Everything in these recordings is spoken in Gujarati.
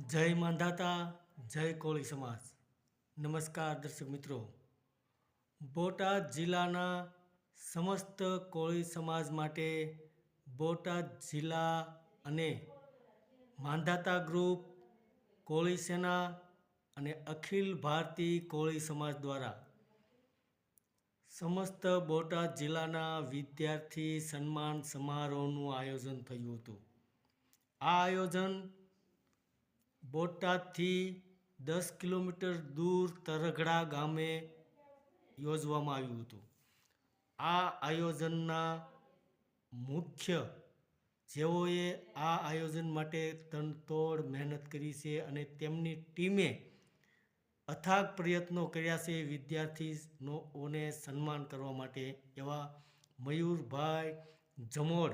જય માંધાતા, જય કોળી સમાજ. નમસ્કાર દર્શક મિત્રો. બોટાદ જિલ્લાના સમસ્ત કોળી સમાજ માટે બોટાદ જિલ્લા અને માંધાતા ગ્રુપ, કોળી સેના અને અખિલ ભારતીય કોળી સમાજ દ્વારા સમસ્ત બોટાદ જિલ્લાના વિદ્યાર્થી સન્માન સમારોહનું આયોજન થયું હતું. આ આયોજન બોટાદથી 10 કિલોમીટર દૂર તરઘડા ગામે યોજવામાં આવ્યું હતું. આ આયોજનના મુખ્ય જેઓએ આ આયોજન માટે તનતોડ મહેનત કરી છે અને તેમની ટીમે અથાગ પ્રયત્નો કર્યા છે વિદ્યાર્થીઓને સન્માન કરવા માટે, એવા મયુરભાઈ જમોડ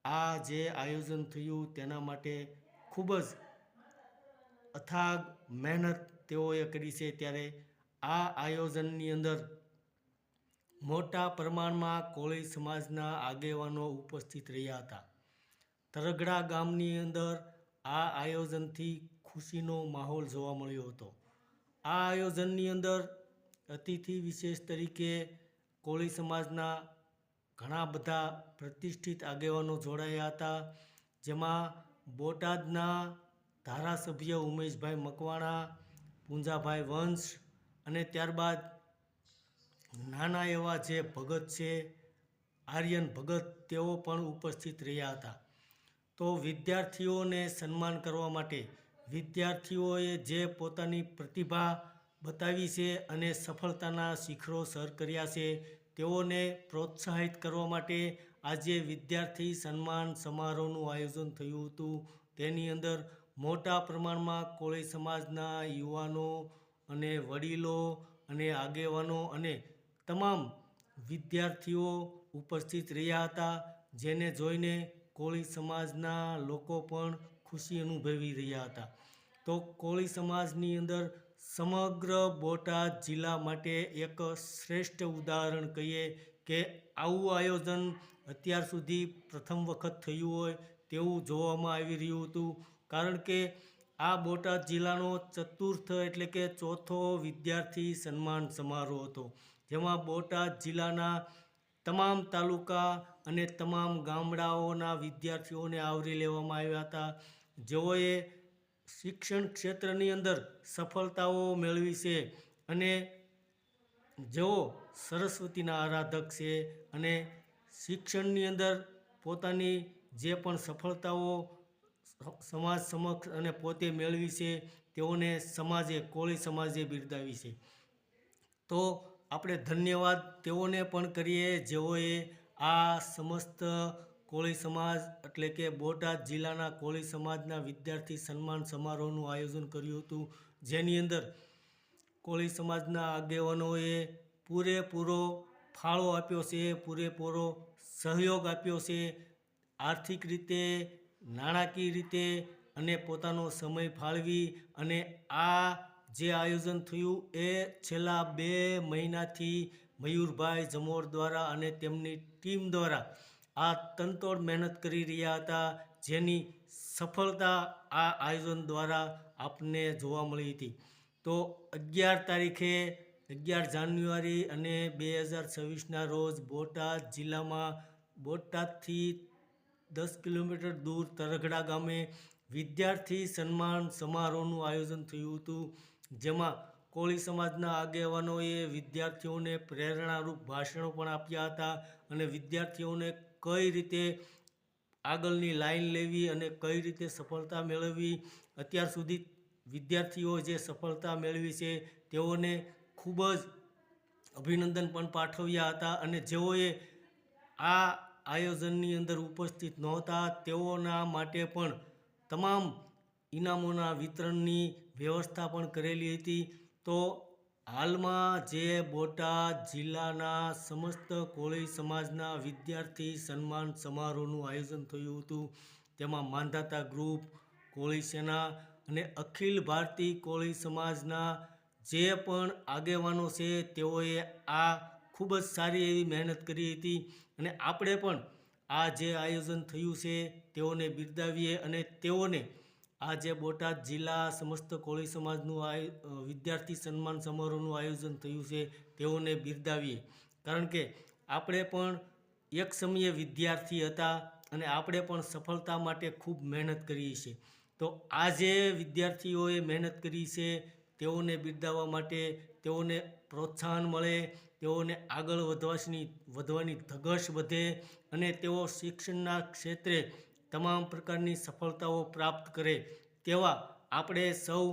આ જે આયોજન થયું તેના માટે ખૂબ જ અથાગ મહેનત તેઓએ કરી છે. ત્યારે આ આયોજનની અંદર મોટા પ્રમાણમાં કોળી સમાજના આગેવાનો ઉપસ્થિત રહ્યા હતા. તરઘડા ગામની અંદર આ આયોજનથી ખુશીનો માહોલ જોવા મળ્યો હતો. આ આયોજનની અંદર અતિથિ વિશેષ તરીકે કોળી સમાજના ઘણા બધા પ્રતિષ્ઠિત આગેવાનો જોડાયા હતા, જેમાં બોટાદના ધારાસભ્ય ઉમેશભાઈ મકવાણા, પૂંજાભાઈ વંશ અને ત્યારબાદ નાના એવા જે ભગત છે આર્યન ભગત, તેઓ પણ ઉપસ્થિત રહ્યા હતા. તો વિદ્યાર્થીઓને સન્માન કરવા માટે વિદ્યાર્થીઓએ જે પોતાની પ્રતિભા બતાવી છે અને સફળતાના શિખરો સર કર્યા છે, તેઓને પ્રોત્સાહિત કરવા માટે આજે વિદ્યાર્થી સન્માન સમારોહનું આયોજન થયું હતું. તેની અંદર મોટા પ્રમાણમાં કોળી સમાજના યુવાનો અને વડીલો અને આગેવાનો અને તમામ વિદ્યાર્થીઓ ઉપસ્થિત રહ્યા હતા, જેને જોઈને કોળી સમાજના લોકો પણ ખુશી અનુભવી રહ્યા હતા. તો કોળી સમાજની અંદર સમગ્ર બોટાદ જિલ્લા માટે એક શ્રેષ્ઠ ઉદાહરણ કહીએ કે આવું આયોજન અત્યાર સુધી પ્રથમ વખત થયું હોય તેવું જોવામાં આવી રહ્યું હતું. કારણ કે આ બોટાદ જિલ્લાનો ચતુર્થ એટલે કે ચોથો વિદ્યાર્થી સન્માન સમારોહ હતો, જેમાં બોટાદ જિલ્લાના તમામ તાલુકા અને તમામ ગામડાઓના વિદ્યાર્થીઓને આવરી લેવામાં આવ્યા હતા, જેઓએ શિક્ષણ ક્ષેત્રની અંદર સફળતાઓ મેળવી છે અને જેઓ સરસ્વતીના આરાધક છે અને શિક્ષણની અંદર પોતાની જે પણ સફળતાઓ સમાજ સમક્ષ અને પોતે મેળવી છે તેઓને સમાજે, કોળી સમાજે બિરદાવી છે. તો આપણે ધન્યવાદ તેઓને પણ કરીએ જેઓએ આ સમસ્ત કોળી સમાજ એટલે કે બોટાદ જિલ્લાના કોળી સમાજના વિદ્યાર્થી સન્માન સમારોહનું આયોજન કર્યું હતું, જેની અંદર કોળી સમાજના આગેવાનોએ પૂરેપૂરો ફાળો આપ્યો છે, પૂરેપૂરો સહયોગ આપ્યો છે, આર્થિક રીતે, નાણાકીય રીતે અને પોતાનો સમય ફાળવી. અને આ જે આયોજન થયું એ છેલ્લા 2 મહિનાથી મયુરભાઈ જમોર દ્વારા અને તેમની ટીમ દ્વારા આ તનતોડ મહેનત કરી રહ્યા હતા, જેની સફળતા આ આયોજન દ્વારા આપને જોવા મળી હતી. તો 11 જાન્યુઆરી અને 2026ના રોજ બોટાદ જિલ્લામાં બોટાદથી 10 કિલોમીટર દૂર તરઘડા ગામે વિદ્યાર્થી સન્માન સમારોહનું આયોજન થયું હતું, જેમાં કોળી સમાજના આગેવાનોએ વિદ્યાર્થીઓને પ્રેરણારૂપ ભાષણો પણ આપ્યા હતા અને વિદ્યાર્થીઓને કઈ રીતે આગળની લાઈન લેવી અને કઈ રીતે સફળતા મેળવવી, અત્યાર સુધી વિદ્યાર્થીઓ જે સફળતા મેળવી છે તેઓને ખૂબ જ અભિનંદન પણ પાઠવ્યા હતા. અને જેઓએ આ આયોજનની અંદર ઉપસ્થિત નહોતા તેઓના માટે પણ તમામ ઇનામોના વિતરણની વ્યવસ્થા પણ કરેલી હતી. તો હાલમાં જે બોટાદ જિલ્લાના સમસ્ત કોળી સમાજના વિદ્યાર્થી સન્માન સમારોહનું આયોજન થયું હતું, તેમાં માંધાતા ગ્રુપ, કોળી સેના અને અખિલ ભારતીય કોળી સમાજના જે પણ આગેવાનો છે તેઓએ આ ખૂબ જ સારી એવી મહેનત કરી હતી. અને આપણે પણ આ જે આયોજન થયું છે તેઓને બિરદાવીએ અને તેઓને આજે બોટાદ જિલ્લા સમસ્ત કોળી સમાજનું વિદ્યાર્થી સન્માન સમારોહનું આયોજન થયું છે તેઓને બિરદાવીએ. કારણ કે આપણે પણ એક સમયે વિદ્યાર્થી હતા અને આપણે પણ સફળતા માટે ખૂબ મહેનત કરી છે. તો આજે વિદ્યાર્થીઓએ મહેનત કરી છે તેઓને બિરદાવવા માટે, તેઓને પ્રોત્સાહન મળે, તેઓને આગળ વધવાની ધગશ વધે અને તેઓ શિક્ષણના ક્ષેત્રે તમામ પ્રકારની સફળતાઓ પ્રાપ્ત કરે તેવા આપણે સૌ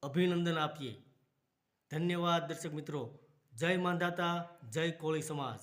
અભિનંદન આપીએ. ધન્યવાદ દર્શક મિત્રો. જય માંધાતા, જય કોળી સમાજ.